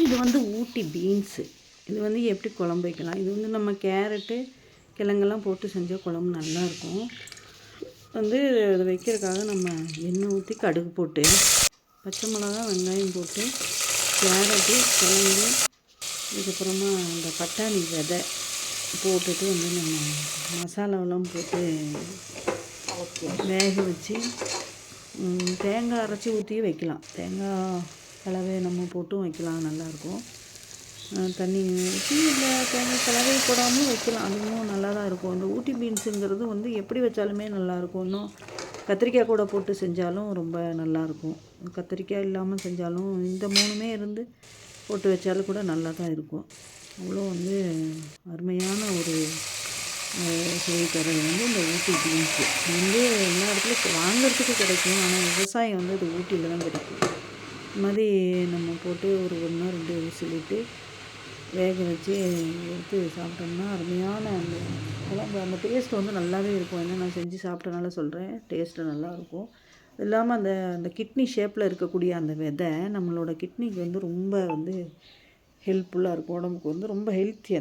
இது வந்து ஊட்டி பீன்ஸு. இது வந்து எப்படி குழம்பு வைக்கலாம், இது வந்து நம்ம கேரட்டு கிழங்கெல்லாம் போட்டு செஞ்சால் குழம்பு நல்லாயிருக்கும். வந்து அதை வைக்கிறதுக்காக நம்ம எண்ணெய் ஊற்றி கடுகு போட்டு பச்சை மிளகா வெங்காயம் போட்டு கேரட்டு கிழங்கு இதுக்கப்புறமா இந்த பட்டாணி விதை போட்டுட்டு வந்து நம்ம மசாலாவெல்லாம் போட்டு வேக வச்சு தேங்காய் அரைச்சி ஊற்றி வைக்கலாம். தேங்காய் கலவை நம்ம போட்டும் வைக்கலாம், நல்லாயிருக்கும். தண்ணி ஊற்றி இல்லை தேங்காய் கலவை போடாமலும் வைக்கலாம், அதுவும் நல்லா தான் இருக்கும். இந்த ஊட்டி பீன்ஸுங்கிறது வந்து எப்படி வச்சாலுமே நல்லாயிருக்கும். இன்னும் கத்திரிக்காய் கூட போட்டு செஞ்சாலும் ரொம்ப நல்லாயிருக்கும். கத்திரிக்காய் இல்லாமல் செஞ்சாலும் இந்த மூணுமே இருந்து போட்டு வச்சாலும் கூட நல்லா தான் இருக்கும். அவ்வளோ வந்து அருமையான ஒரு சுவை தரது வந்து இந்த ஊட்டி பீன்ஸு. இது வந்து எல்லா இடத்துலையும் வாங்கிறதுக்கு கிடைக்கும், ஆனால் விவசாயம் வந்து அது ஊட்டியில் தான் கிடைக்கும். இது மாதிரி நம்ம போட்டு ஒரு 1 2 விசிலிட்டு வேக வச்சு எடுத்து சாப்பிட்டோம்னா அருமையான அந்த குழம்பு அந்த டேஸ்ட் வந்து நல்லாவே இருக்கும். ஏன்னா நான் செஞ்சு சாப்பிட்டனால சொல்கிறேன், டேஸ்ட்டு நல்லாயிருக்கும். அது இல்லாமல் அந்த அந்த கிட்னி ஷேப்பில் இருக்கக்கூடிய அந்த விதை நம்மளோட கிட்னிக்கு வந்து ரொம்ப வந்து ஹெல்ப்ஃபுல்லாக இருக்கும். உடம்புக்கு வந்து ரொம்ப ஹெல்த்தியாக